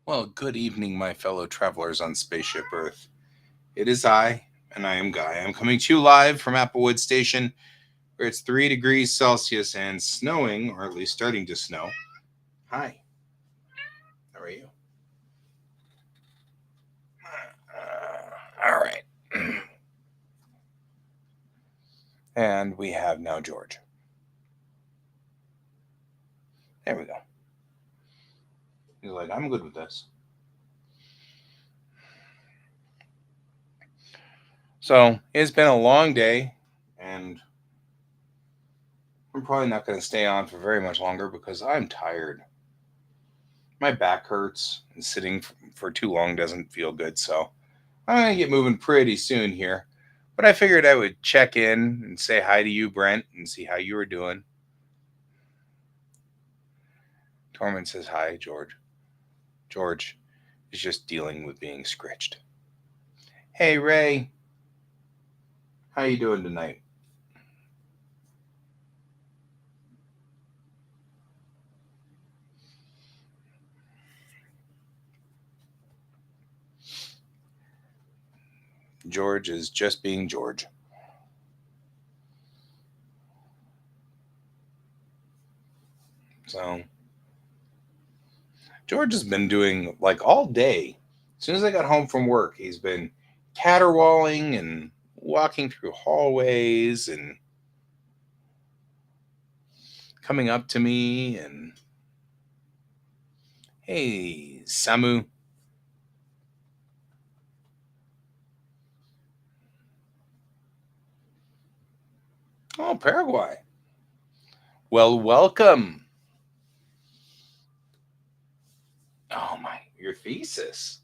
Well, good evening, my fellow travelers on Spaceship Earth. It is I, and I am Guy. I'm coming to you live from Applewood Station, where it's 3 degrees Celsius and snowing, or at least starting to snow. Hi, how are you? All right. And we have now George. There we go. He's like, I'm good with this. So it's been a long day, and I'm probably not going to stay on for very much longer because I'm tired. My back hurts, and sitting for too long doesn't feel good. So I'm going to get moving pretty soon here. But I figured I would check in and say hi to you, Brent, and see how you were doing. Tormund says hi, George. George is just dealing with being scritched. Hey, Ray. How you doing tonight? George is just being George. So George has been doing like all day. As soon as I got home from work, he's been caterwauling and walking through hallways and coming up to me and hey, Samu. Oh, Paraguay. Well, welcome. Oh my, your thesis.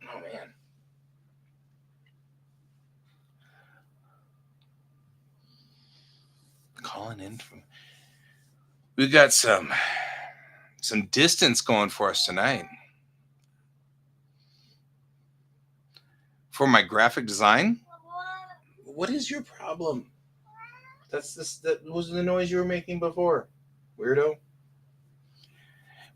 Oh man. Calling in from we got some distance going for us tonight. For my graphic design? What is your problem? That was the noise you were making before. Weirdo.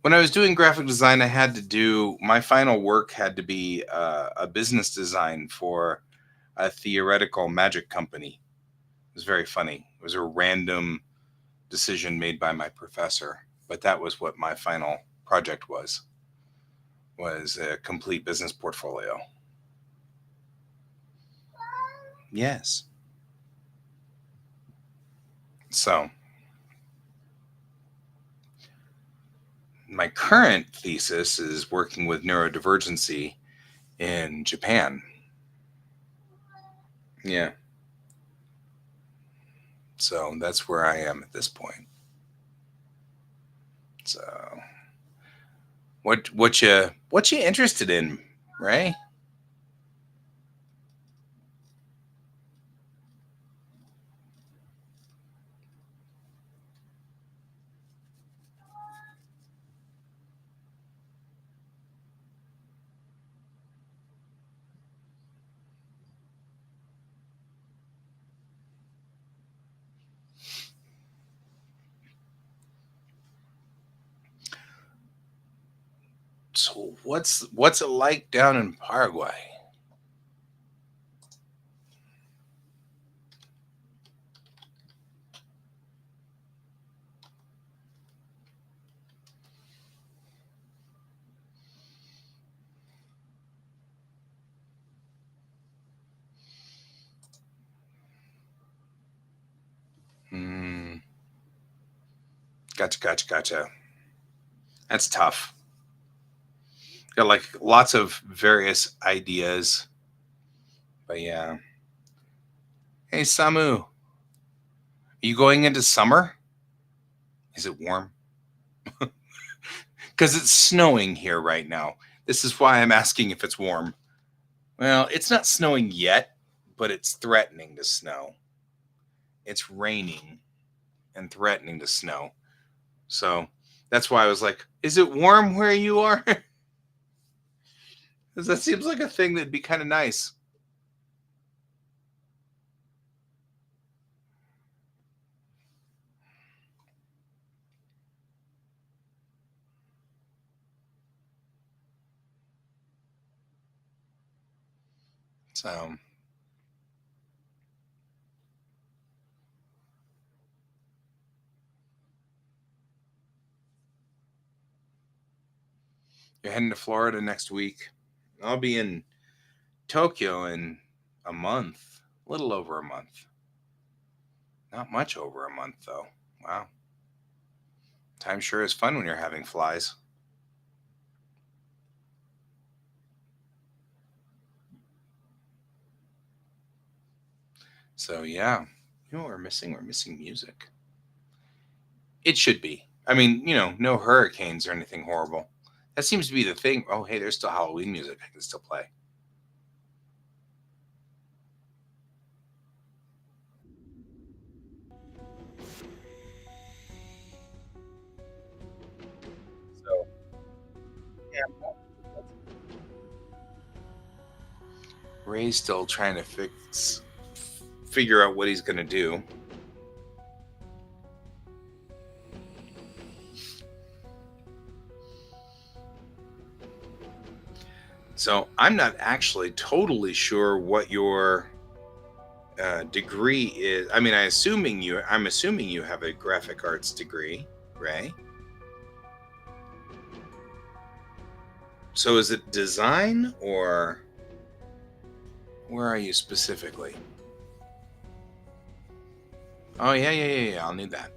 When I was doing graphic design, I had to do my final work had to be a business design for a theoretical magic company. It was very funny. It was a random decision made by my professor, but that was what my final project was a complete business portfolio. Yes. So my current thesis is working with neurodivergency in Japan. Yeah. So that's where I am at this point. So what you interested in, Ray? So what's it like down in Paraguay? Gotcha, gotcha, gotcha. That's tough. Got like lots of various ideas, but yeah. Hey, Samu, are you going into summer? Is it warm? Because it's snowing here right now. This is why I'm asking if it's warm. Well, it's not snowing yet, but it's threatening to snow. It's raining and threatening to snow. So that's why I was like, is it warm where you are? Because that seems like a thing that'd be kind of nice. So you're heading to Florida next week. I'll be in Tokyo in a month, a little over a month. Not much over a month, though. Wow. Time sure is fun when you're having flies. So, yeah. You know what we're missing? We're missing music. It should be. I mean, no hurricanes or anything horrible. That seems to be the thing. Oh, hey, there's still Halloween music I can still play. So, yeah. Ray's still trying to figure out what he's going to do. So I'm not actually totally sure what your degree is. I mean, I'm assuming you have a graphic arts degree, Ray. So is it design or where are you specifically? Oh yeah. I'll need that.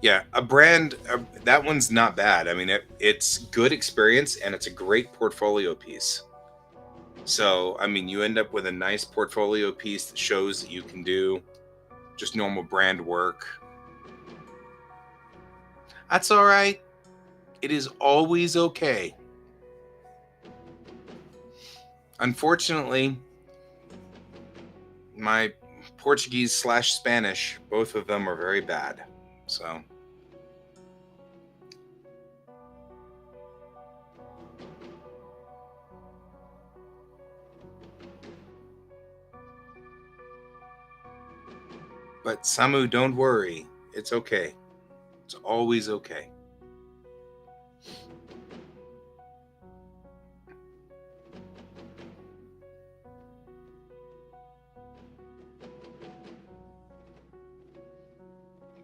Yeah, a brand that one's not bad. I mean, it's good experience and it's a great portfolio piece. So, I mean, you end up with a nice portfolio piece that shows that you can do just normal brand work. That's all right. It is always okay. Unfortunately, my Portuguese/Spanish, both of them are very bad. So, but Samu, don't worry. It's okay. It's always okay.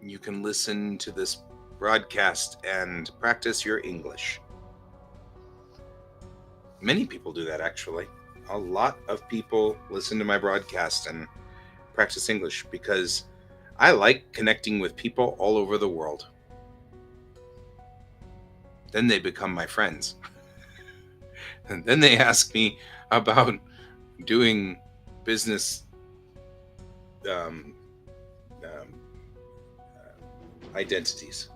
You can listen to this broadcast and practice your English. Many people do that, actually. A lot of people listen to my broadcast and practice English because I like connecting with people all over the world. Then they become my friends. And then they ask me about doing business um, um, identities.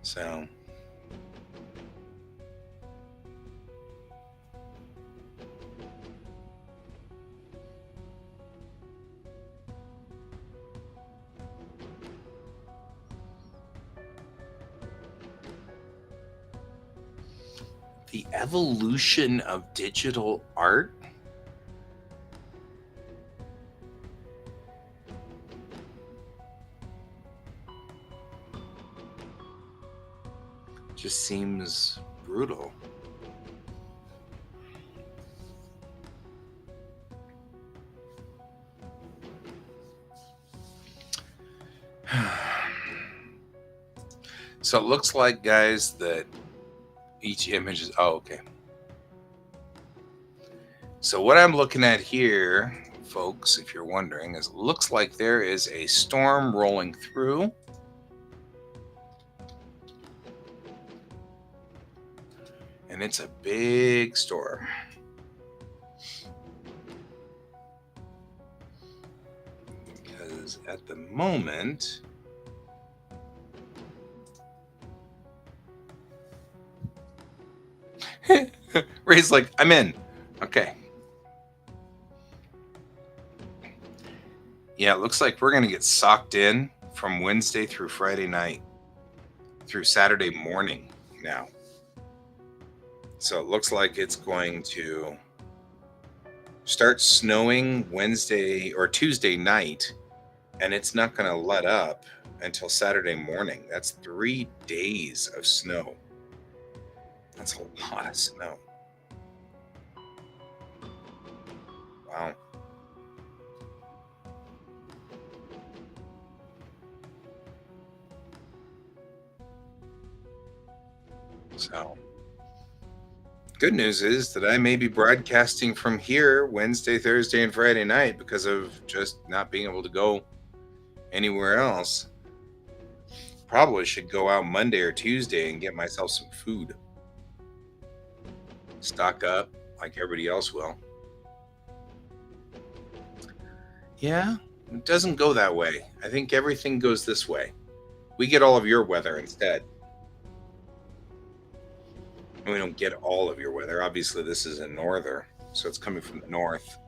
So, the evolution of digital art just seems brutal. So it looks like, guys, that each image is. Oh, okay. So what I'm looking at here, folks, if you're wondering, is it looks like there is a storm rolling through. And it's a big storm. Because at the moment, Ray's like, I'm in. Okay. Yeah, it looks like we're going to get socked in from Wednesday through Friday night through Saturday morning now. So it looks like it's going to start snowing Wednesday or Tuesday night, and it's not going to let up until Saturday morning. That's 3 days of snow. That's a lot of snow. Wow. So, good news is that I may be broadcasting from here Wednesday, Thursday, and Friday night because of just not being able to go anywhere else. Probably should go out Monday or Tuesday and get myself some food. Stock up like everybody else will. Yeah, it doesn't go that way. I think everything goes this way. We get all of your weather instead. And we don't get all of your weather. Obviously, this is in norther, so it's coming from the north.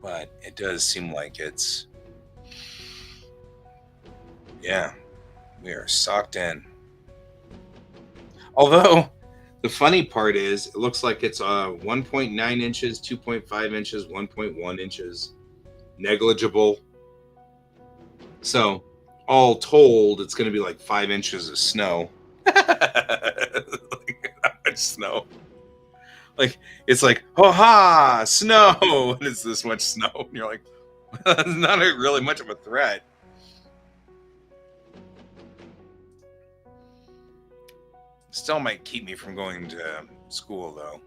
But it does seem like it's, yeah, we are socked in. Although, the funny part is, it looks like it's 1.9 inches, 2.5 inches, 1.1 inches, negligible. So, all told, it's going to be like 5 inches of snow. Like, how much snow? Like, it's like, oh ha, snow, and it's this much snow. And you're like, it's not really much of a threat. Still might keep me from going to school, though.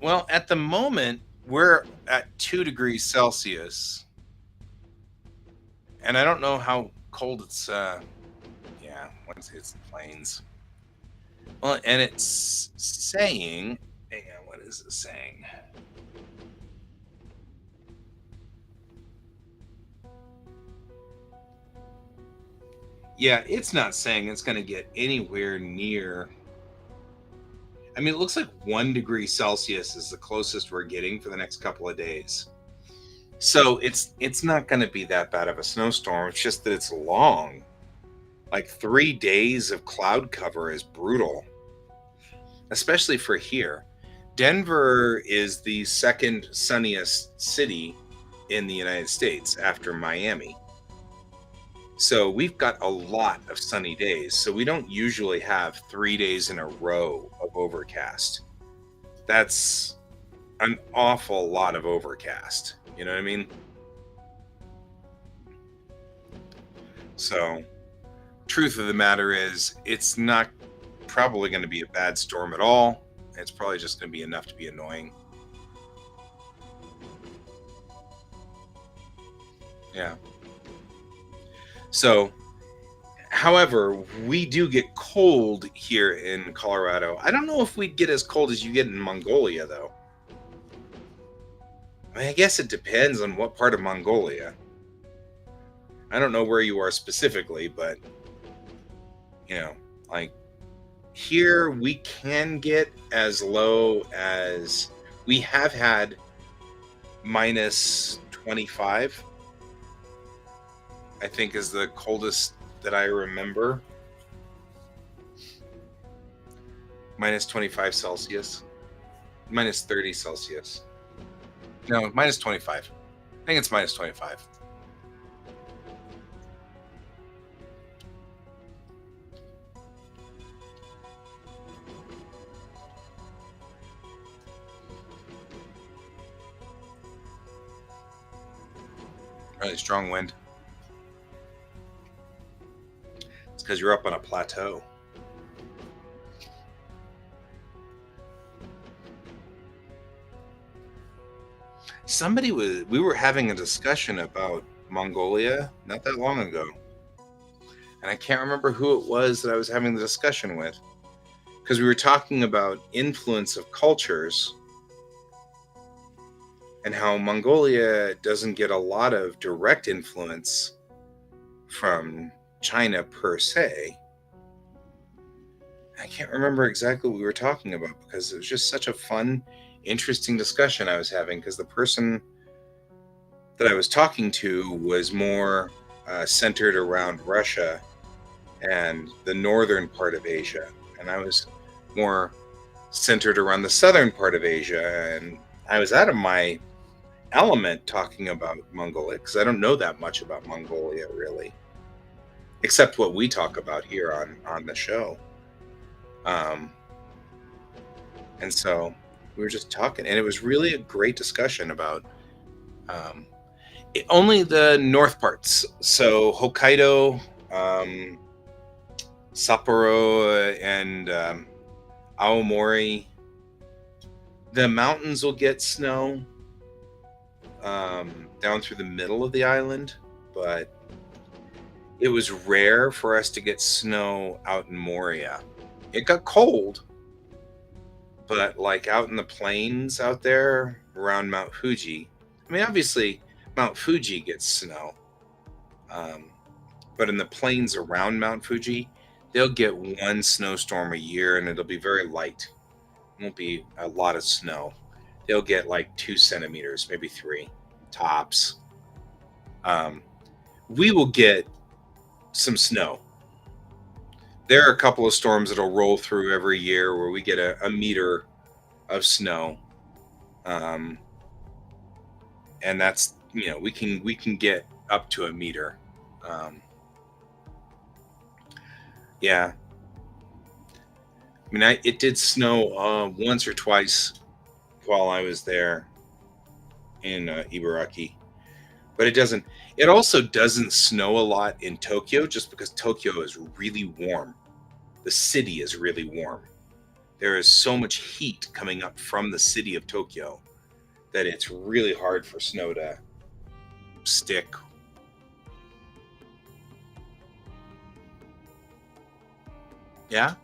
Well, at the moment, we're at 2 degrees Celsius, and I don't know how cold it's, yeah, once it hits the plains. Well, and it's saying, hang on, what is it saying? Yeah, it's not saying it's going to get anywhere near. I mean, it looks like 1 degree Celsius is the closest we're getting for the next couple of days. So it's not going to be that bad of a snowstorm. It's just that it's long. Like 3 days of cloud cover is brutal, especially for here. Denver is the second sunniest city in the United States after Miami. So we've got a lot of sunny days. So we don't usually have 3 days in a row of overcast. That's an awful lot of overcast. You know what I mean? So, truth of the matter is, it's not probably going to be a bad storm at all. It's probably just going to be enough to be annoying. Yeah. So, however, we do get cold here in Colorado. I don't know if we'd get as cold as you get in Mongolia, though. I mean, I guess it depends on what part of Mongolia. I don't know where you are specifically, but, you know, like here we can get as low as we have had minus 25, I think is the coldest that I remember. Minus 25 Celsius, minus 30 Celsius. No, minus 25. I think it's minus 25. Really strong wind. It's because you're up on a plateau. We were having a discussion about Mongolia not that long ago. And I can't remember who it was that I was having the discussion with. Because we were talking about influence of cultures and how Mongolia doesn't get a lot of direct influence from China per se. I can't remember exactly what we were talking about because it was just such a fun, interesting discussion I was having because the person that I was talking to was more centered around Russia and the northern part of Asia, and I was more centered around the southern part of Asia, and I was out of my element talking about Mongolia because I don't know that much about Mongolia really, except what we talk about here on the show. Um, and so we were just talking, and it was really a great discussion about um, only the north parts. So Hokkaido, Sapporo, and Aomori. The mountains will get snow down through the middle of the island, but it was rare for us to get snow out in Moria. It got cold, but like out in the plains out there around Mount Fuji. I mean, obviously, Mount Fuji gets snow, um, but in the plains around Mount Fuji, they'll get one snowstorm a year, and it'll be very light. It won't be a lot of snow. They'll get like 2 centimeters, maybe three tops. Um, we will get some snow. There are a couple of storms that'll roll through every year where we get a meter of snow, um, and that's we can get up to a meter. Um, yeah, I mean, it did snow once or twice while I was there in Ibaraki, but it doesn't. It also doesn't snow a lot in Tokyo, just because Tokyo is really warm. The city is really warm. There is so much heat coming up from the city of Tokyo that it's really hard for snow to stick. Yeah,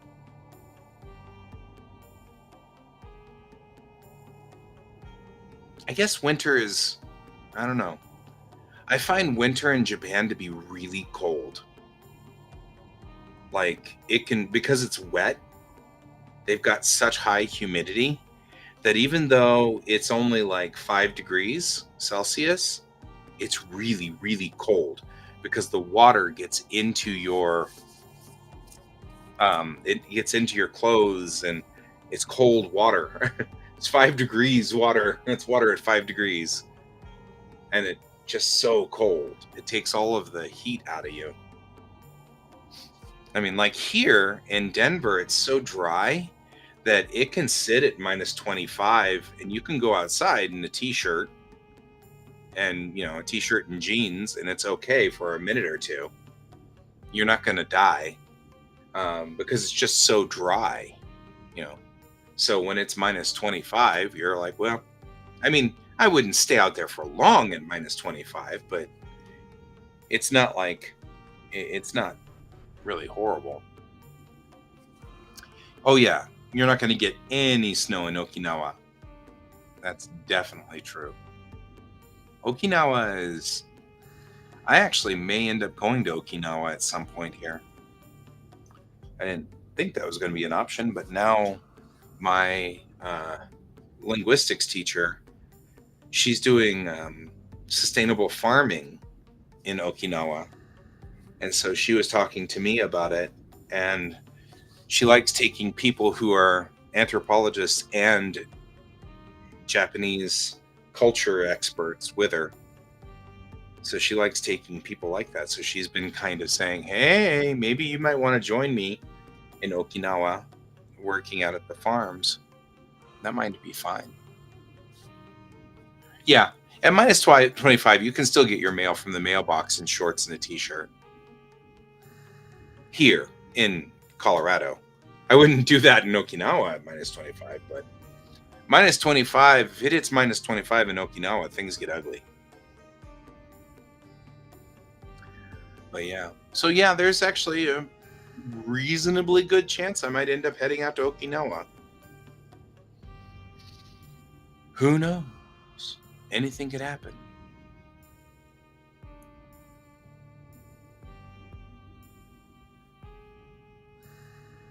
I guess winter is. I don't know. I find winter in Japan to be really cold. Like it can because it's wet. They've got such high humidity that even though it's only like 5 degrees Celsius, it's really, really cold because the water gets into your it gets into your clothes and it's cold water. It's 5 degrees water. It's water at 5 degrees, and it's just so cold. It takes all of the heat out of you. I mean, like here in Denver, it's so dry that it can sit at minus 25 and you can go outside in a t-shirt and, a t-shirt and jeans, and it's okay for a minute or two. You're not going to die because it's just so dry, you know. So when it's minus 25, you're like, well, I mean, I wouldn't stay out there for long at minus 25, but it's not like it's not really horrible. Oh yeah, you're not going to get any snow in Okinawa. That's definitely true. Okinawa is. I actually may end up going to Okinawa at some point here. I didn't think that was going to be an option, but now my linguistics teacher, she's doing sustainable farming in Okinawa. And so she was talking to me about it, and she likes taking people who are anthropologists and Japanese culture experts with her. So she likes taking people like that. So she's been kind of saying, hey, maybe you might want to join me in Okinawa working out at the farms. That might be fine. Yeah, At minus 25, you can still get your mail from the mailbox in shorts and a t-shirt. Here in Colorado. I wouldn't do that in Okinawa at minus 25, but minus 25, if it hits minus 25 in Okinawa, things get ugly. But yeah. So yeah, there's actually a reasonably good chance I might end up heading out to Okinawa. Who knows? Anything could happen.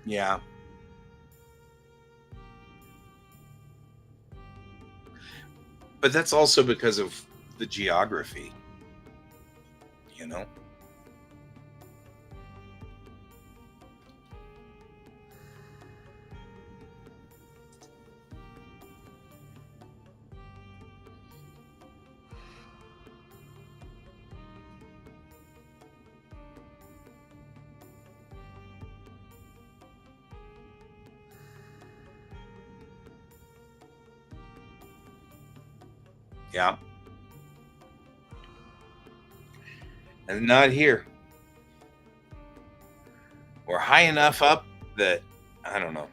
Yeah. But that's also because of the geography, you know? Yeah. And not here. We're high enough up that I don't know.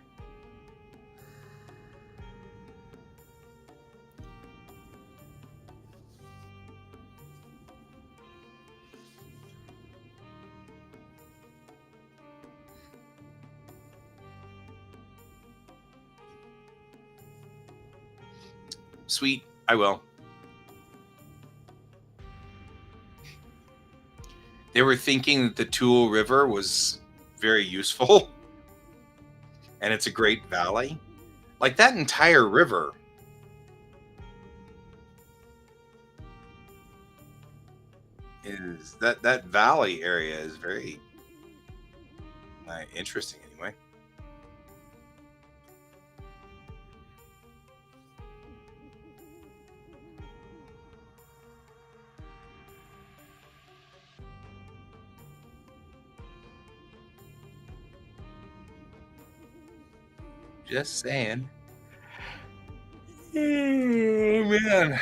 Sweet, I will. They were thinking that the Tool River was very useful and it's a great valley. Like that entire river is that valley area is very interesting anyway. Just saying. Oh man.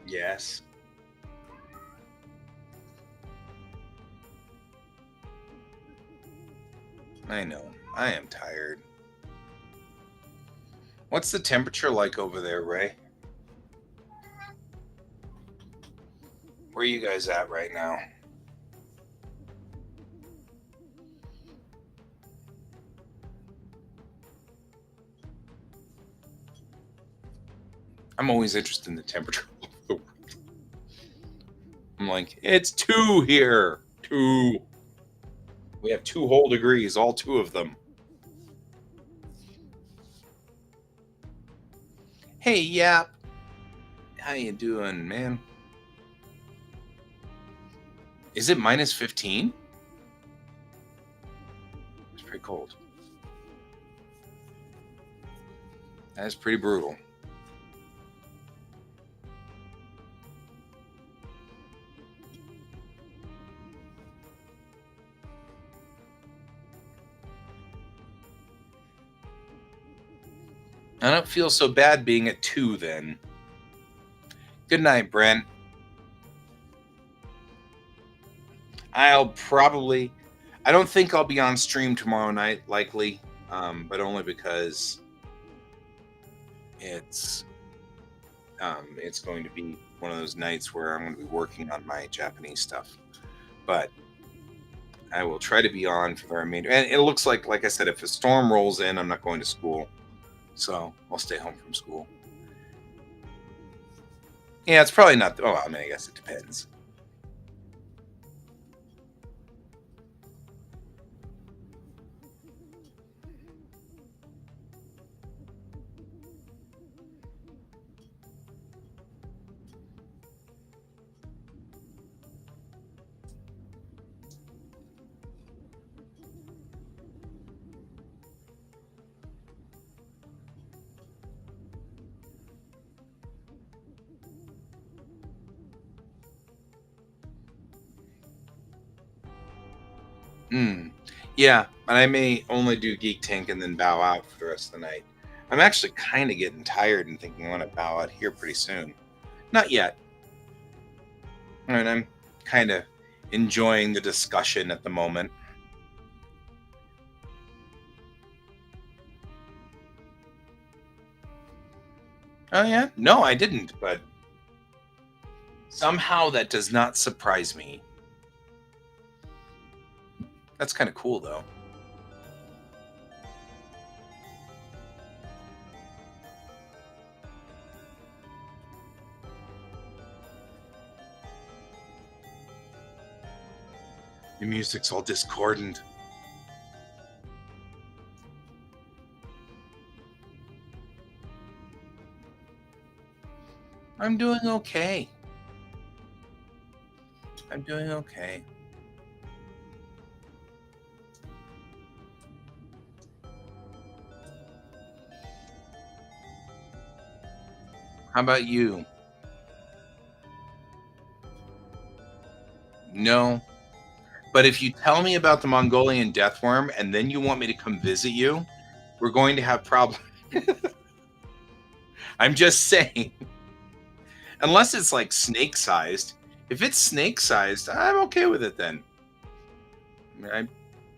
Yes. I know. I am tired. What's the temperature like over there, Ray? Where are you guys at right now? I'm always interested in the temperature of the world. I'm like, it's 2 here. 2. We have 2 whole degrees, all 2 of them. Hey, Yap. How you doing, man? Is it minus 15? It's pretty cold. That is pretty brutal. I don't feel so bad being at 2 then. Good night, Brent. I don't think I'll be on stream tomorrow night, likely, but only because it's going to be one of those nights where I'm going to be working on my Japanese stuff. But I will try to be on for the remainder. And it looks like I said, if a storm rolls in, I'm not going to school. So I'll stay home from school. Yeah, it's probably not. Oh, I mean, I guess it depends. Hmm. Yeah, and I may only do Geek Tank and then bow out for the rest of the night. I'm actually kind of getting tired and thinking I want to bow out here pretty soon. Not yet. And I'm kind of enjoying the discussion at the moment. Oh, yeah? No, I didn't, but somehow that does not surprise me. That's kind of cool, though. The music's all discordant. I'm doing okay. I'm doing okay. How about you? No. But if you tell me about the Mongolian deathworm and then you want me to come visit you, we're going to have problems. I'm just saying. Unless it's like snake sized. If it's snake sized, I'm okay with it then. At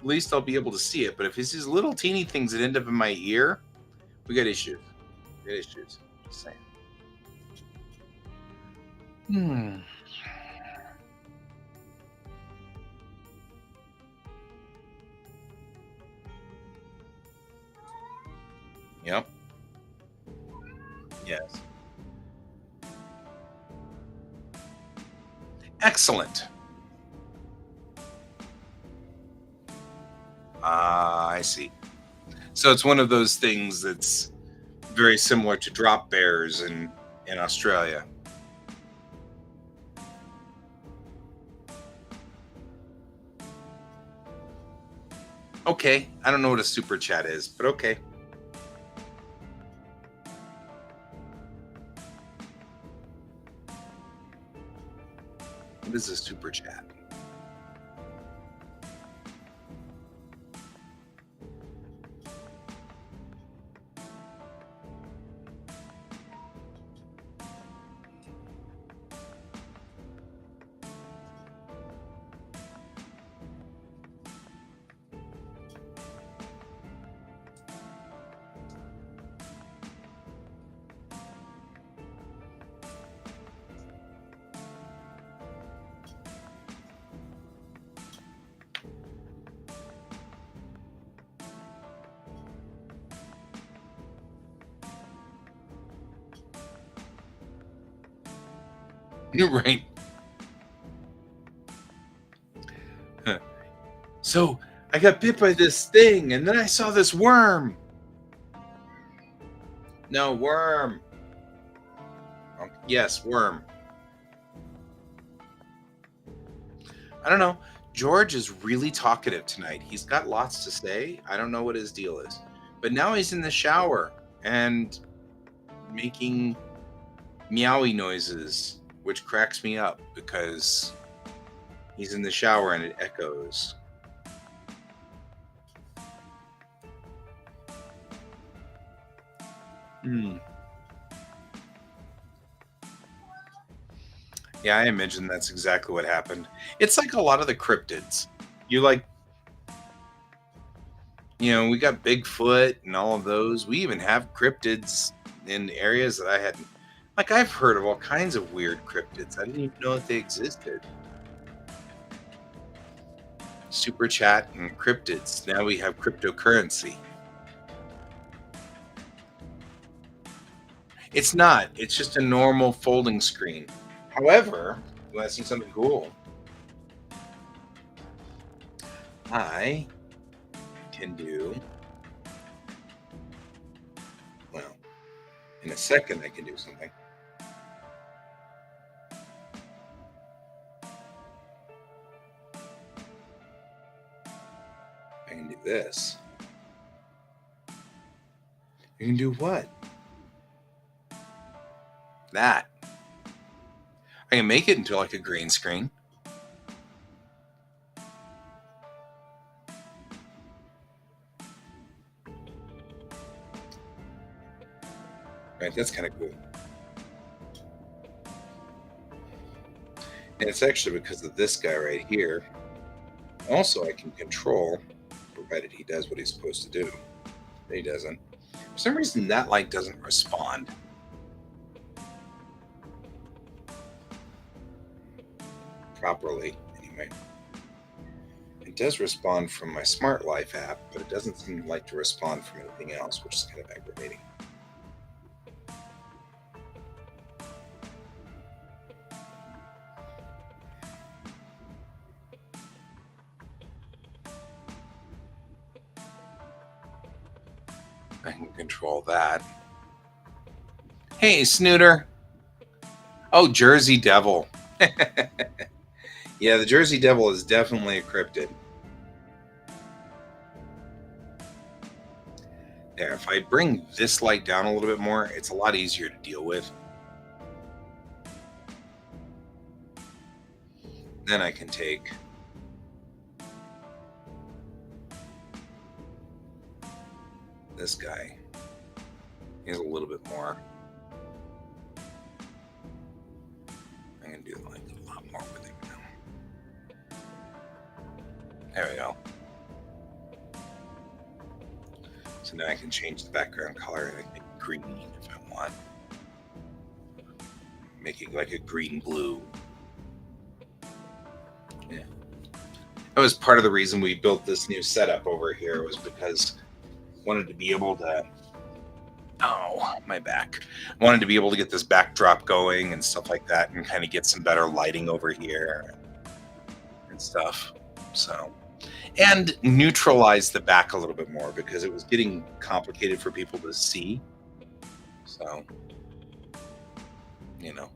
least I'll be able to see it. But if it's these little teeny things that end up in my ear, we got issues. We got issues. Just saying. Hmm. Yep. Yes. Excellent. Ah, I see. So it's one of those things that's very similar to drop bears in Australia. Okay, I don't know what a super chat is, but okay. What is a super chat? You're right. Huh. So I got bit by this thing, and then I saw this worm. No, worm. Yes, worm. I don't know. George is really talkative tonight. He's got lots to say. I don't know what his deal is. But now he's in the shower and making meowy noises, which cracks me up because he's in the shower and it echoes. Hmm. Yeah, I imagine that's exactly what happened. It's like a lot of the cryptids. You like, we got Bigfoot and all of those. We even have cryptids in areas that I hadn't. Like, I've heard of all kinds of weird cryptids. I didn't even know that they existed. Super chat and cryptids. Now we have cryptocurrency. It's not. It's just a normal folding screen. However, you want to see something cool? I can do, well, in a second, I can do something. I can do this. You can do what? That. I can make it into like a green screen. Right, that's kind of cool. And it's actually because of this guy right here. Also, I can control, provided he does what he's supposed to do. He doesn't. For some reason, that light doesn't respond properly. Anyway, it does respond from my Smart Life app, but it doesn't seem like to respond from anything else, which is kind of aggravating. I can control that. Hey, Snooter. Oh, Jersey Devil. Yeah, the Jersey Devil is definitely a cryptid. There, if I bring this light down a little bit more, it's a lot easier to deal with. Then I can take this guy. He's a little bit more. I can do like a lot more with it now. There we go. So now I can change the background color and I can make it green if I want. Make it like a green blue. Yeah. That was part of the reason we built this new setup over here, was because I wanted to be able to, oh, my back. I wanted to be able to get this backdrop going and stuff like that, and kind of get some better lighting over here and stuff. So, and neutralize the back a little bit more, because it was getting complicated for people to see. So, you know.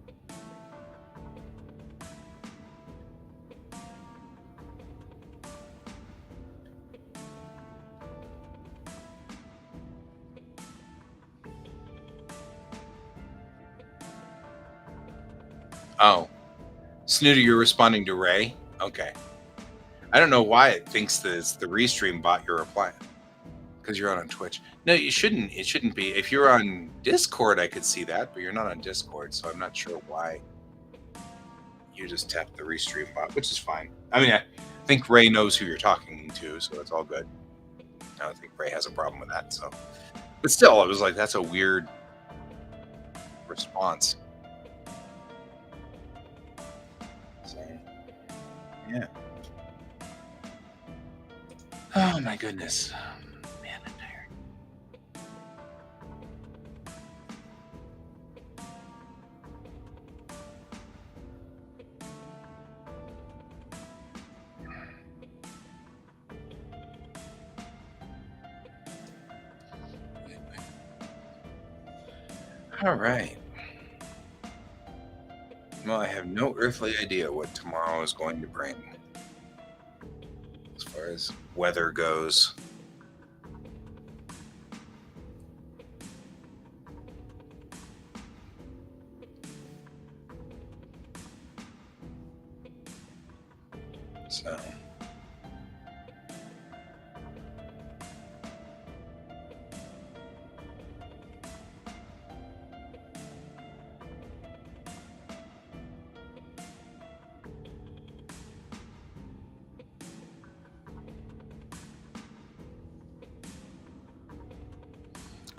Oh, Snooty, you're responding to Ray? Okay. I don't know why it thinks that it's the Restream bot you're replying, because you're on Twitch. No, you shouldn't. It shouldn't be. If you're on Discord, I could see that, but you're not on Discord, so I'm not sure why you just tapped the Restream bot, which is fine. I mean, I think Ray knows who you're talking to, so it's all good. I don't think Ray has a problem with that. So, but still, it was like, that's a weird response. So, yeah. Oh my goodness, man, I'm tired. All right. Well, I have no earthly idea what tomorrow is going to bring, as far as weather goes. So,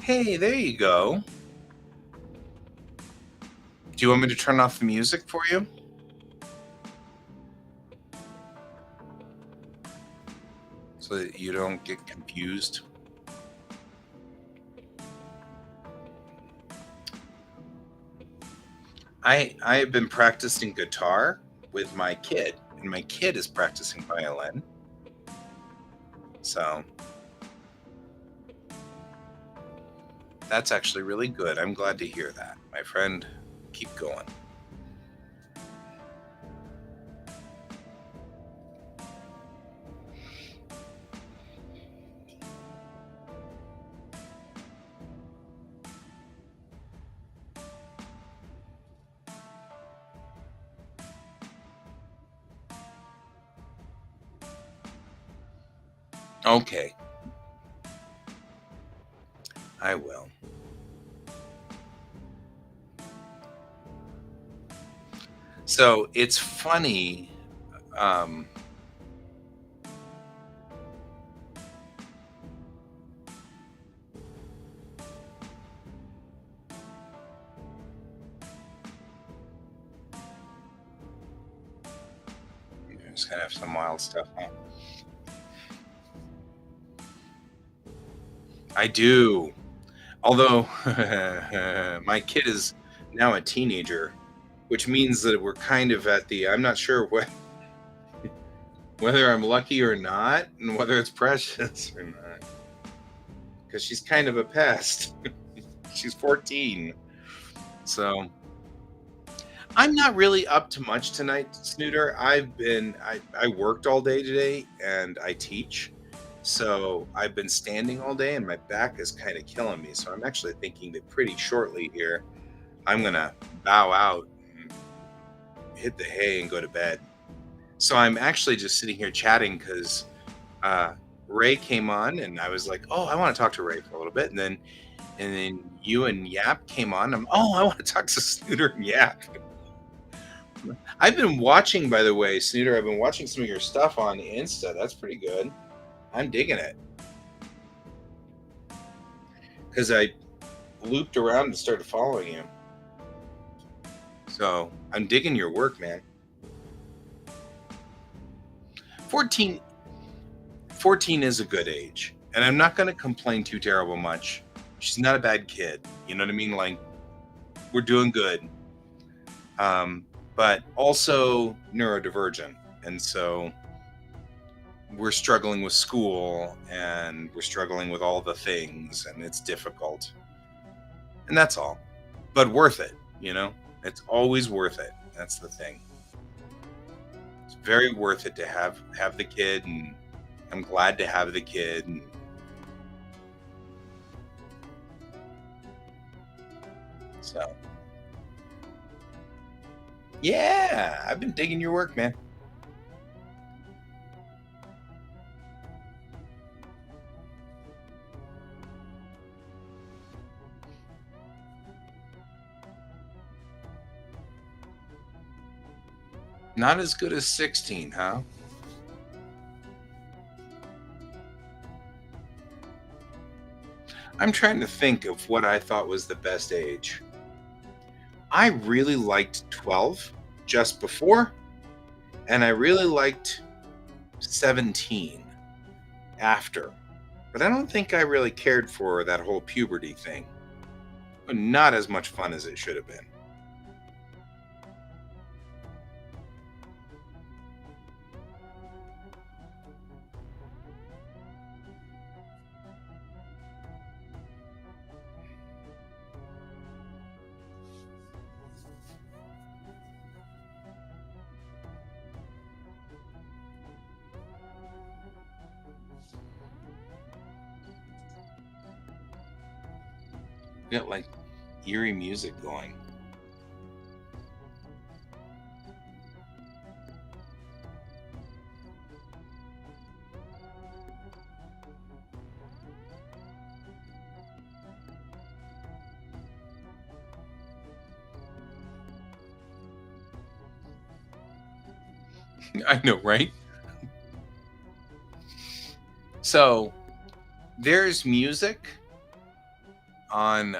hey, there you go. Do you want me to turn off the music for you? So that you don't get confused? I have been practicing guitar with my kid, and my kid is practicing violin. So that's actually really good. I'm glad to hear that, my friend. Keep going. Okay. I will. So it's funny. Um, just gonna have some wild stuff. Huh? I do. Although my kid is now a teenager, which means that we're kind of at the. I'm not sure whether I'm lucky or not, and whether it's precious or not, because she's kind of a pest. She's 14, so I'm not really up to much tonight, Snooter. I worked all day today and I teach. So I've been standing all day and my back is kind of killing me. So I'm actually thinking that pretty shortly here I'm gonna bow out and hit the hay and go to bed. So I'm actually just sitting here chatting because uh Ray came on and I was like, oh, I want to talk to Ray for a little bit. And then you and Yap came on. I want to talk to Snooter and Yap. I've been watching, by the way, Snooter. I've been watching some of your stuff on Insta. That's pretty good. I'm digging it because I looped around and started following you. So I'm digging your work, man. 14, 14 is a good age, and I'm not going to complain too terrible much. She's not a bad kid. You know what I mean? Like, we're doing good. Um, but also neurodivergent. And so we're struggling with school and we're struggling with all the things and it's difficult. And that's all. But worth it, you know? It's always worth it. That's the thing. It's very worth it to have the kid and I'm glad to have the kid and so yeah, I've been digging your work, man. Not as good as 16, huh? I'm trying to think of what I thought was the best age. I really liked 12 just before, and I really liked 17 after. But I don't think I really cared for that whole puberty thing. Not as much fun as it should have been. You got like eerie music going. I know, right? So there's music on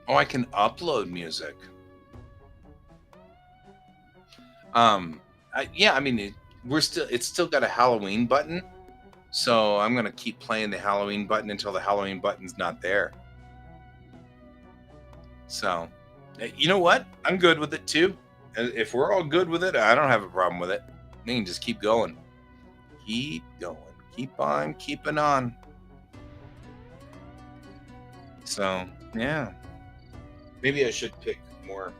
oh, I can upload music. Yeah, I mean it's still got a Halloween button. So I'm gonna keep playing the Halloween button until the Halloween button's not there. So you know what? I'm good with it too. If we're all good with it, I don't have a problem with it. We can just keep going. Keep going. Keep on keeping on. So yeah. Maybe I should pick more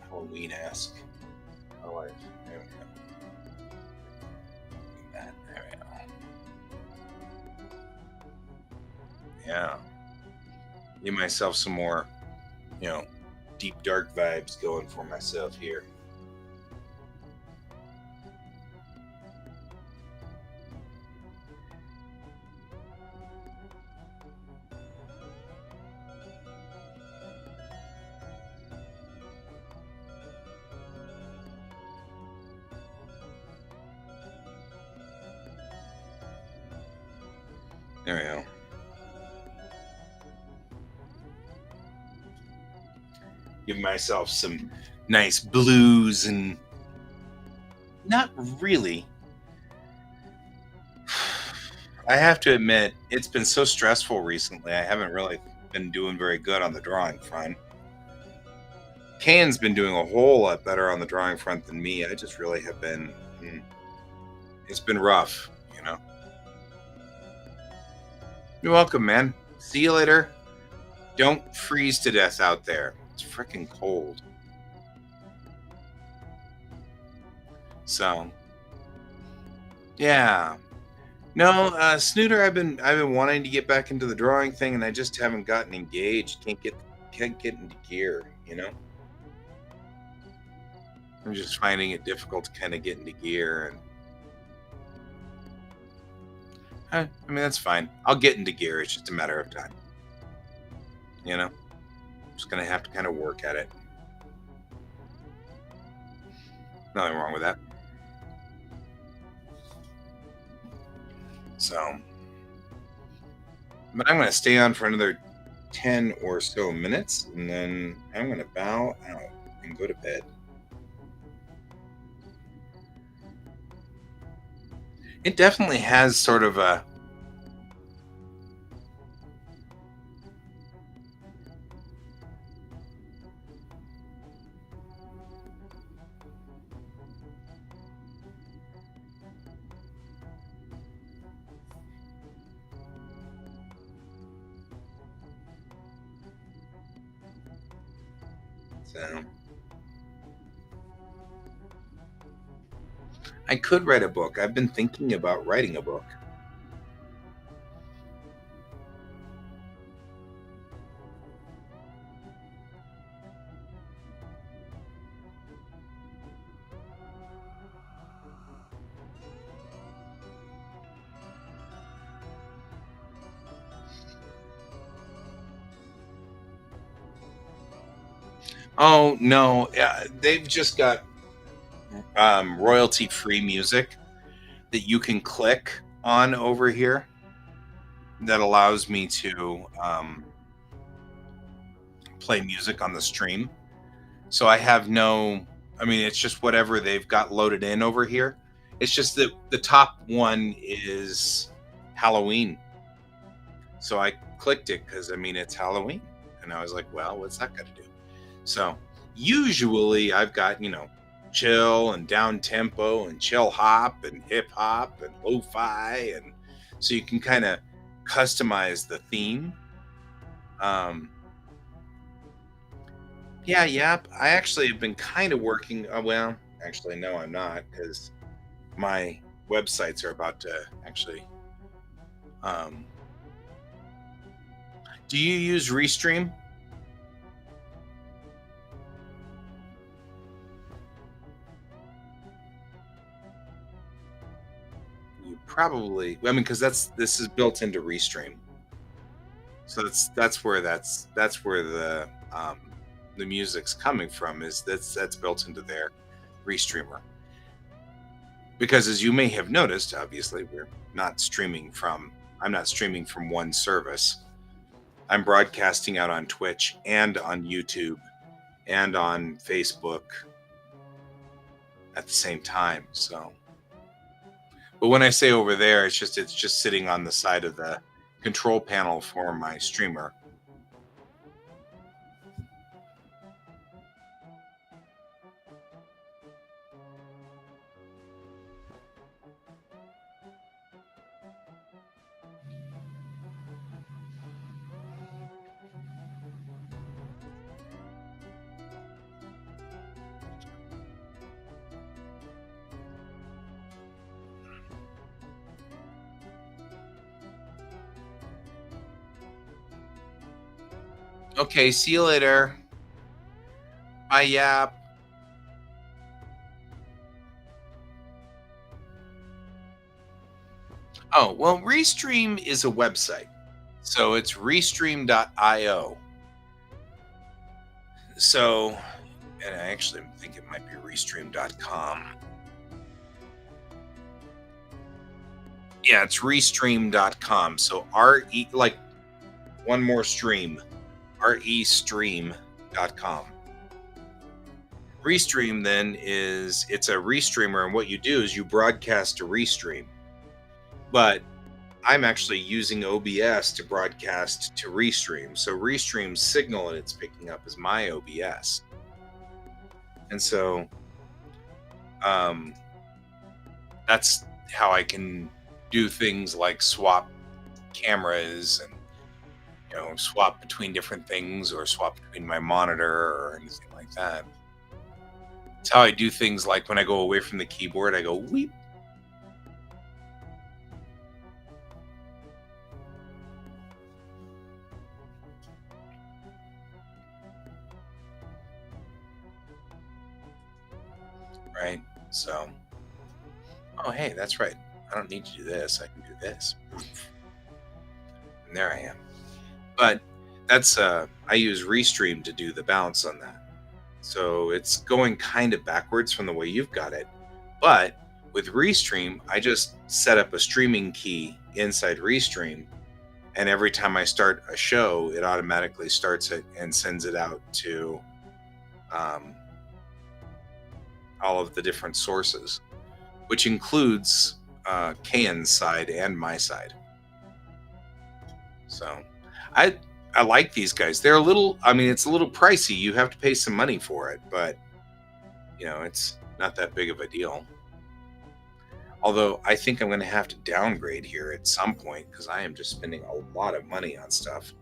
Halloween-esque colors. There we go. There we go. Yeah. Give myself some more, you know, deep dark vibes going for myself here. There we go. Give myself some nice blues and not really. I have to admit, it's been so stressful recently. I haven't really been doing very good on the drawing front. Kan's been doing a whole lot better on the drawing front than me. I just really have been. It's been rough, you know. You're welcome, man. See you later. Don't freeze to death out there. It's freaking cold. So, yeah. No, Snooter, I've been wanting to get back into the drawing thing, and I just haven't gotten engaged. Can't get into gear. You know, I'm just finding it difficult to kind of get into gear, and I mean that's fine. I'll get into gear. It's just a matter of time. You know, just gonna have to kind of work at it. Nothing wrong with that. So, but I'm gonna stay on for another 10 or so minutes, and then I'm gonna bow out and go to bed. It definitely has sort of a so. I could write a book. I've been thinking about writing a book. Oh no, yeah, they've just got royalty-free music that you can click on over here that allows me to play music on the stream. So I have no, I mean, it's just whatever they've got loaded in over here. It's just that the top one is Halloween. So I clicked it because I mean, it's Halloween. And I was like, well, what's that got to do? So usually I've got, chill and down tempo and chill hop and hip hop and lo-fi. And so you can kind of customize the theme. Um, yeah, yep. I actually have been kind of working. Well, actually, no, I'm not because my websites are about to actually. Um, do you use Restream? You probably. I mean, because this is built into Restream, so that's where the music's coming from. Is that's built into their Restreamer. Because as you may have noticed, obviously we're not streaming from. I'm not streaming from one service. I'm broadcasting out on Twitch and on YouTube and on Facebook at the same time. So, but when I say over there, it's just sitting on the side of the control panel for my streamer. Okay, see you later. Bye, Yap. Oh, well, Restream is a website. So it's restream.io. So, and I actually think it might be restream.com. Yeah, it's restream.com. So R-E, like one more stream, restream.com. Restream then it's a restreamer, and what you do is you broadcast to Restream. But I'm actually using OBS to broadcast to Restream. So Restream's signal that it's picking up is my OBS. And so um, that's how I can do things like swap cameras and swap between different things or swap between my monitor or anything like that. It's how I do things like when I go away from the keyboard, I go weep. Right? So, oh, hey, that's right. I don't need to do this. I can do this. And there I am. But that's I use Restream to do the bounce on that. So it's going kind of backwards from the way you've got it. But with Restream, I just set up a streaming key inside Restream, and every time I start a show, it automatically starts it and sends it out to all of the different sources, which includes Kayan's side and my side. So I like these guys. They're a little, I mean, it's a little pricey. You have to pay some money for it, but it's not that big of a deal. Although I think I'm going to have to downgrade here at some point because I am just spending a lot of money on stuff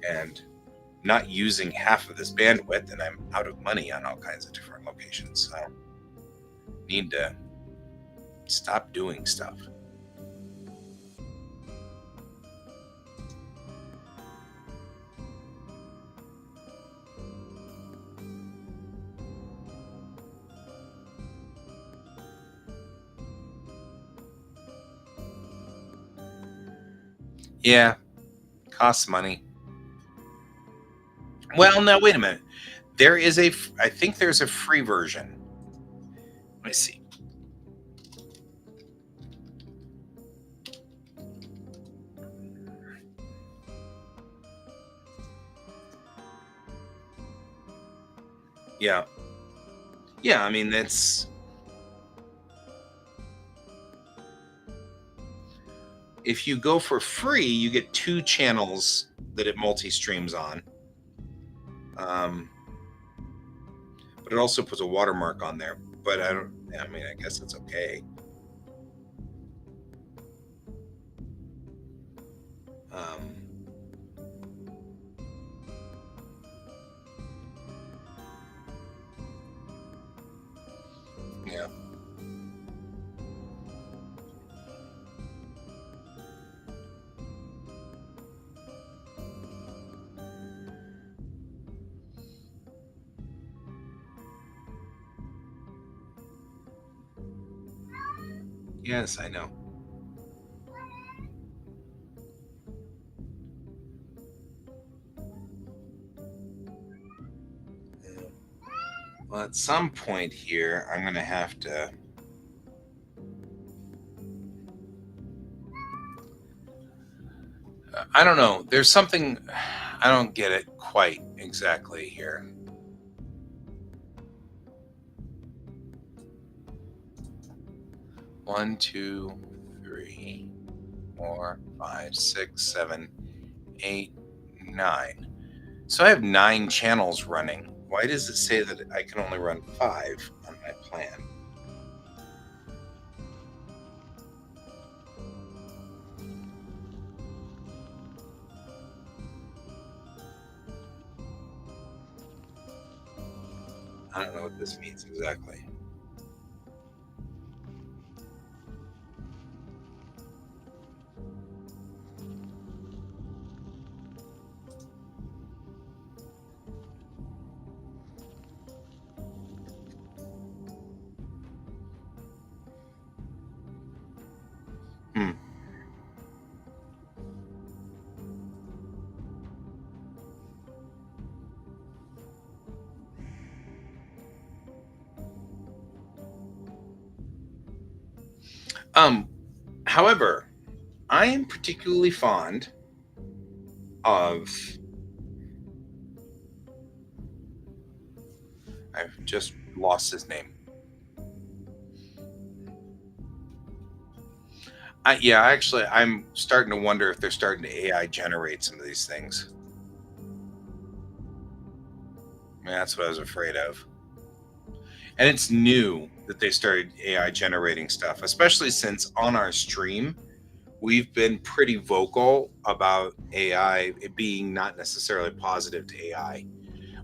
and not using half of this bandwidth, and I'm out of money on all kinds of different locations. So need to stop doing stuff. Yeah, costs money. Well, no, wait a minute. I think there's a free version. Let me see. Yeah. Yeah, I mean, if you go for free, you get 2 channels that it multi-streams on. But it also puts a watermark on there. But I mean, I guess it's okay. Um, yeah. Yes, I know. Yeah. Well, at some point here, I'm going to have to. I don't know. There's something. I don't get it quite exactly here. One, two, three, 4, 5, 6, 7, 8, 9. So I have 9 channels running. Why does it say that I can only run 5 on my plan? I don't know what this means exactly. Hmm. Um, However, I am particularly fond of. I've just lost his name. Actually, I'm starting to wonder if they're starting to AI generate some of these things. That's what I was afraid of. And it's new that they started AI generating stuff, especially since on our stream, we've been pretty vocal about AI it being not necessarily positive to AI.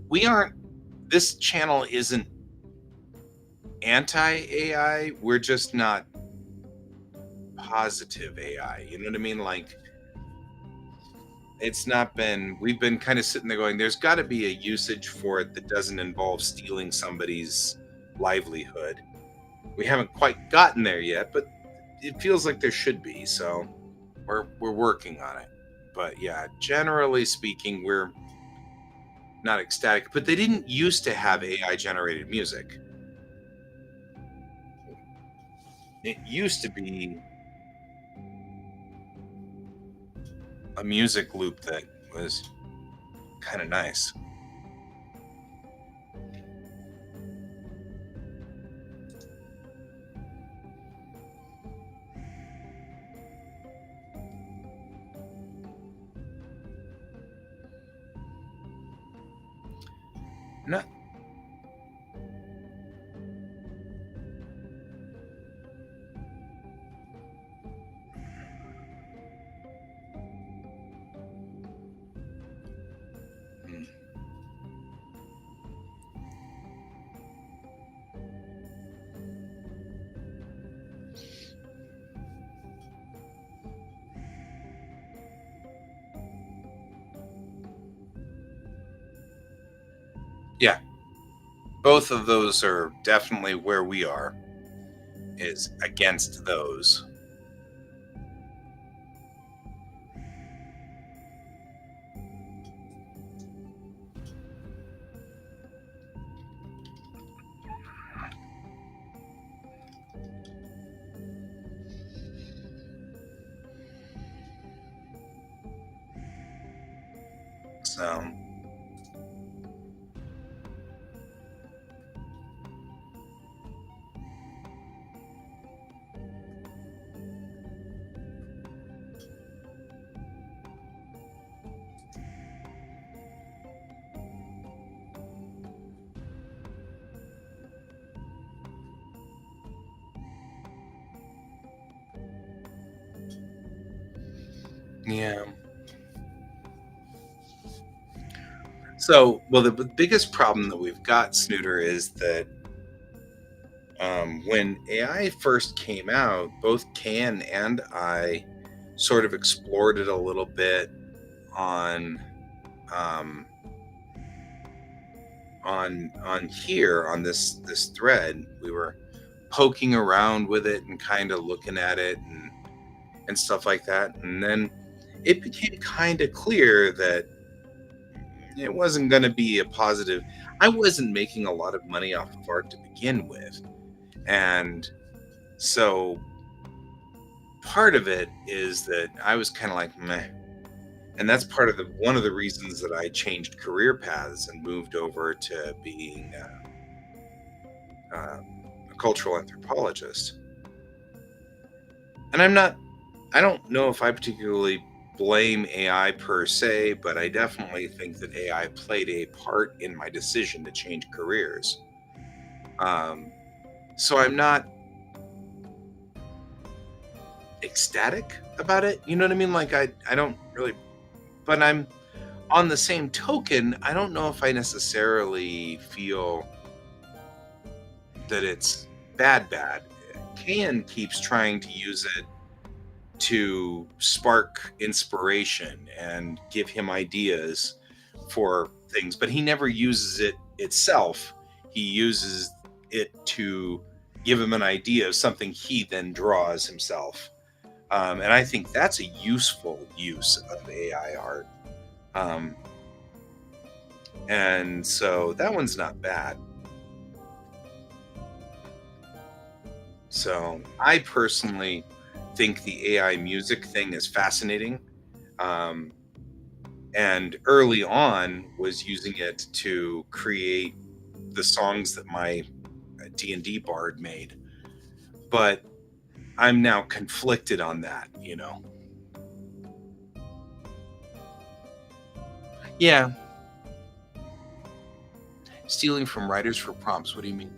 We aren't, this channel isn't anti AI, we're just not positive AI. You know what I mean? Like, it's not been, we've been kind of sitting there going, there's got to be a usage for it that doesn't involve stealing somebody's livelihood. We haven't quite gotten there yet, but it feels like there should be. So we're working on it. But yeah, generally speaking, we're not ecstatic. But they didn't used to have AI generated music. It used to be a music loop that was kind of nice. Not, mm, yeah, both of those are definitely where we are, is against those. So, yeah. So, well, the biggest problem that we've got, Snooter, is that when AI first came out, both Can and I sort of explored it a little bit on um, on here on this thread. We were poking around with it and kind of looking at it and stuff like that, and then it became kind of clear that it wasn't going to be a positive. I wasn't making a lot of money off of art to begin with, and so part of it is that I was kind of like meh, and that's part of the one of the reasons that I changed career paths and moved over to being a cultural anthropologist. And I don't know if I particularly blame AI per se, but I definitely think that AI played a part in my decision to change careers. Um, so I'm not ecstatic about it. You know what I mean? Like I don't really, but I'm on the same token, I don't know if I necessarily feel that it's bad. Can keeps trying to use it to spark inspiration and give him ideas for things, but he never uses it itself. He uses it to give him an idea of something he then draws himself. And I think that's a useful use of AI art. Um, and so that one's not bad. So I personally think the AI music thing is fascinating. Um, and early on was using it to create the songs that my D&D bard made. But I'm now conflicted on that. Yeah, stealing from writers for prompts. What do you mean?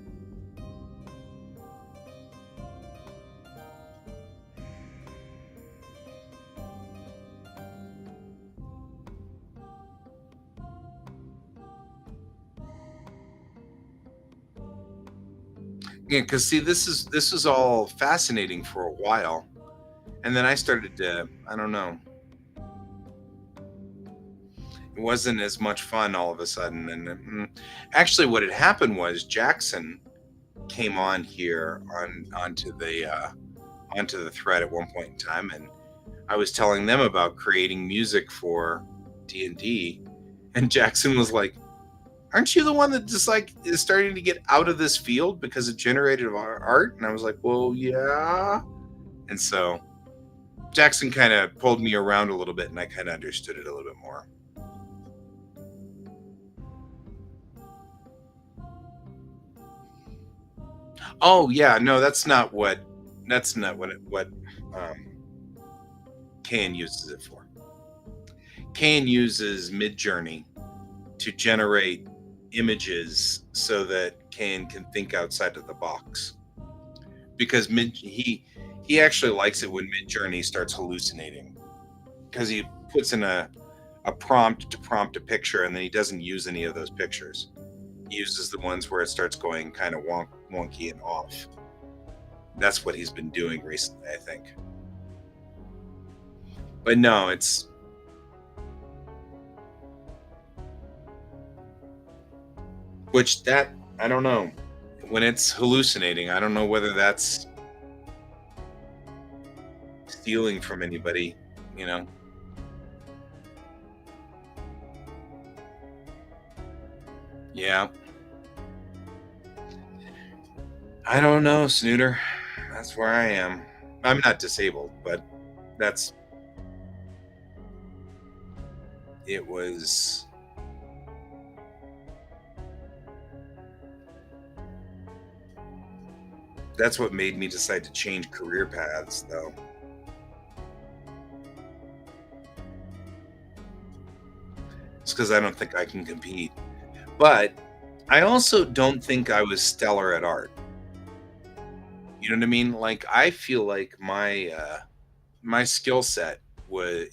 Yeah, because see, this is all fascinating for a while, and then I started to, I don't know, it wasn't as much fun all of a sudden. And actually, what had happened was Jackson came on here onto the thread at one point in time, and I was telling them about creating music for D&D, and Jackson was like, "Aren't you the one that just like is starting to get out of this field because of generative art?" And I was like, "Well, yeah." And so Jackson kind of pulled me around a little bit, and I kind of understood it a little bit more. Oh yeah, no, that's not what um, Can uses it for. Can uses Midjourney to generate images so that Can can think outside of the box, because he actually likes it when Midjourney starts hallucinating, because he puts in a prompt to prompt a picture, and then he doesn't use any of those pictures. He uses the ones where it starts going kind of wonky and off. That's what he's been doing recently, I think. But no, it's which that I don't know. When it's hallucinating, I don't know whether that's stealing from anybody, you know. Yeah. I don't know, Snooter. That's where I am. I'm not disabled, but that's it was that's what made me decide to change career paths though. It's because I don't think I can compete. But I also don't think I was stellar at art. You know what I mean? Like I feel like my skill set was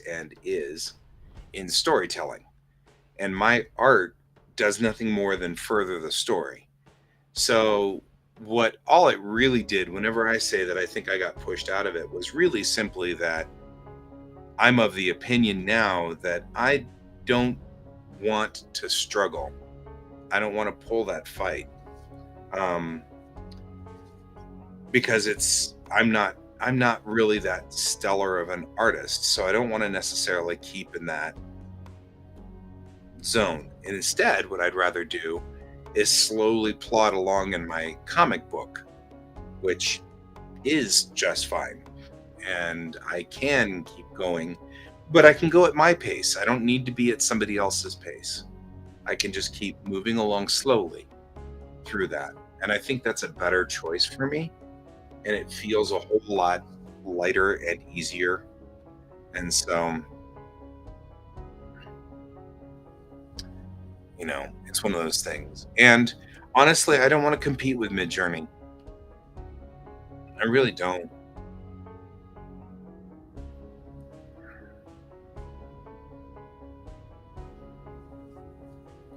and is in storytelling. And my art does nothing more than further the story. So what all it really did whenever I say that I think I got pushed out of it was really simply that I'm of the opinion now that I don't want to struggle. I don't want to pull that fight. Um, because I'm not really that stellar of an artist, so I don't want to necessarily keep in that zone. And instead, what I'd rather do is slowly plod along in my comic book, which is just fine. And I can keep going, but I can go at my pace. I don't need to be at somebody else's pace. I can just keep moving along slowly through that. And I think that's a better choice for me. And it feels a whole lot lighter and easier. And so, it's one of those things. And honestly, I don't want to compete with Midjourney. I really don't.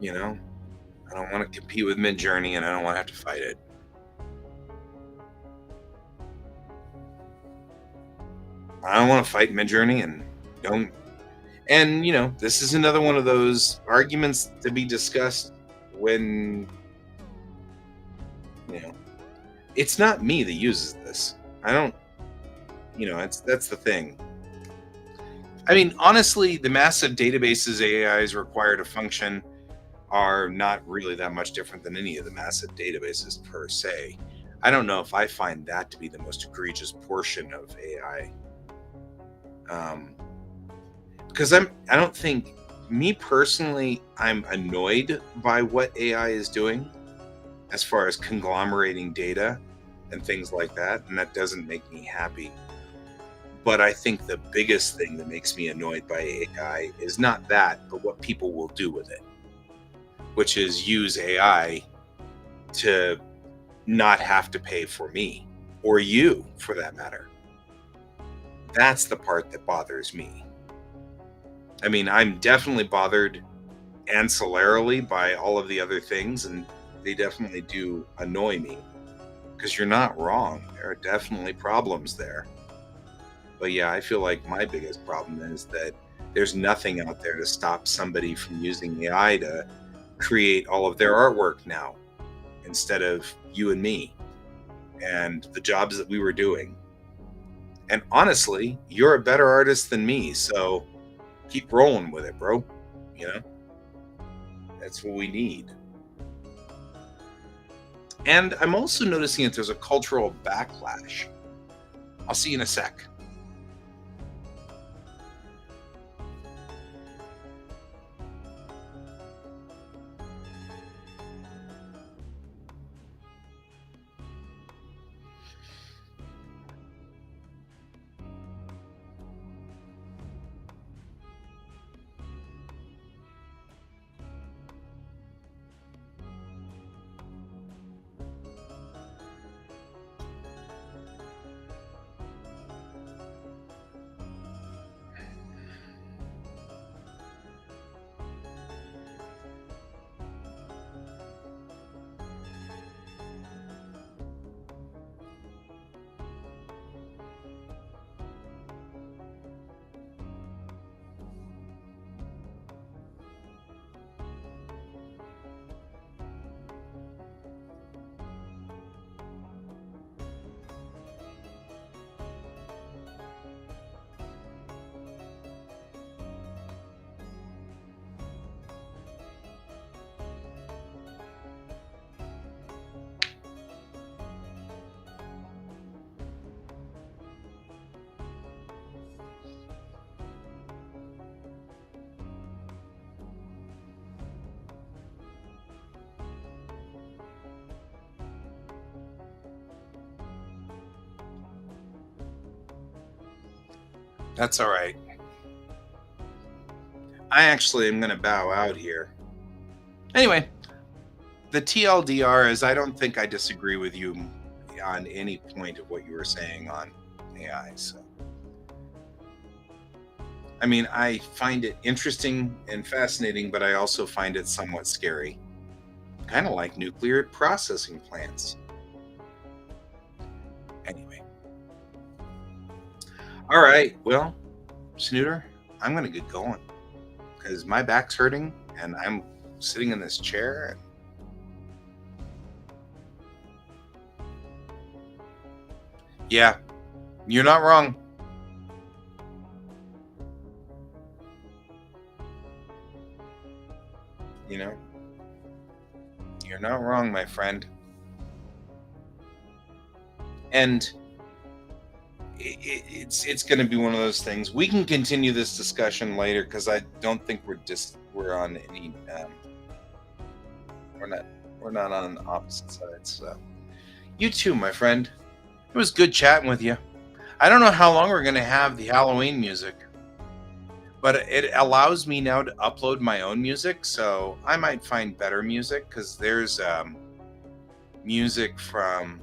You know, I don't want to compete with Midjourney, and I don't want to have to fight it. I don't want to fight Midjourney, and don't. And this is another one of those arguments to be discussed when you know it's not me that uses this. I don't. That's the thing. I mean, honestly, the massive databases AIs require to function are not really that much different than any of the massive databases per se. I don't know if I find that to be the most egregious portion of AI. Um, because I don't think, me personally, I'm annoyed by what AI is doing as far as conglomerating data and things like that, and that doesn't make me happy. But I think the biggest thing that makes me annoyed by AI is not that, but what people will do with it, which is use AI to not have to pay for me or you for that matter. That's the part that bothers me. I mean, I'm definitely bothered ancillarily by all of the other things, and they definitely do annoy me because you're not wrong. There are definitely problems there. But yeah, I feel like my biggest problem is that there's nothing out there to stop somebody from using AI to create all of their artwork now instead of you and me and the jobs that we were doing. And honestly, you're a better artist than me, so keep rolling with it, bro. You know, that's what we need. And I'm also noticing that there's a cultural backlash. I'll see you in a sec. That's all right. I actually am going to bow out here. Anyway, the TLDR is I don't think I disagree with you on any point of what you were saying on AI. So, I mean, I find it interesting and fascinating, but I also find it somewhat scary. Kind of like nuclear processing plants. Anyway, all right. Well, Snooter, I'm going to get going because my back's hurting and I'm sitting in this chair. Yeah, you're not wrong. You know, you're not wrong, my friend. And it's going to be one of those things. We can continue this discussion later because I don't think we're on any we're not we're not on opposite sides. So you too, my friend. It was good chatting with you. I don't know how long we're going to have the Halloween music, but it allows me now to upload my own music, so I might find better music because there's music from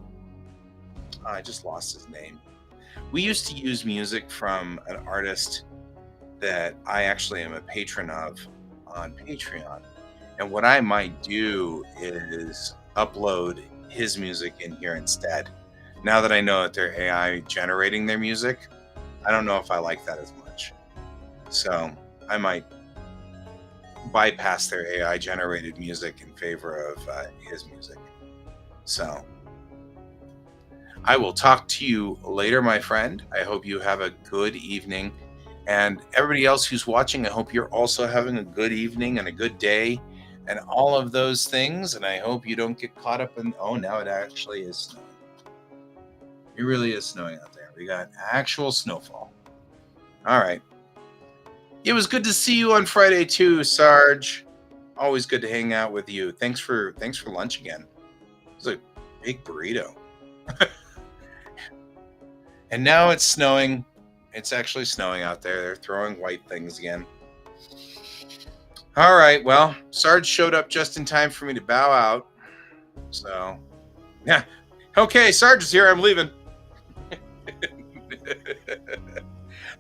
I just lost his name. We used to use music from an artist that I actually am a patron of on Patreon. And what I might do is upload his music in here instead. Now that I know that they're AI generating their music, I don't know if I like that as much. So I might bypass their AI generated music in favor of his music. So I will talk to you later, my friend. I hope you have a good evening. And everybody else who's watching, I hope you're also having a good evening and a good day and all of those things. And I hope you don't get caught up in, oh, now it actually is snowing. It really is snowing out there. We got actual snowfall. All right. It was good to see you on Friday too, Sarge. Always good to hang out with you. Thanks for lunch again. It was a big burrito. And now it's snowing. It's actually snowing out there. They're throwing white things again. All right. Well, Sarge showed up just in time for me to bow out. So, yeah. Okay, Sarge is here. I'm leaving.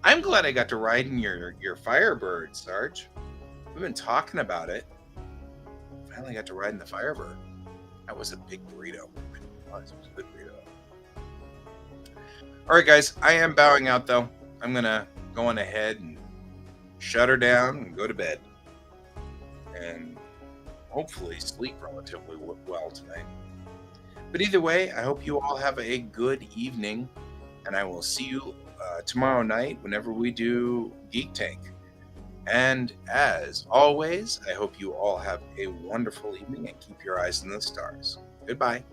I'm glad I got to ride in your Firebird, Sarge. We've been talking about it. Finally got to ride in the Firebird. That was a big burrito. It was a good burrito. All right, guys. I am bowing out, though. I'm going to go on ahead and shut her down and go to bed. And hopefully sleep relatively well tonight. But either way, I hope you all have a good evening. And I will see you tomorrow night whenever we do Geek Tank. And as always, I hope you all have a wonderful evening and keep your eyes on the stars. Goodbye.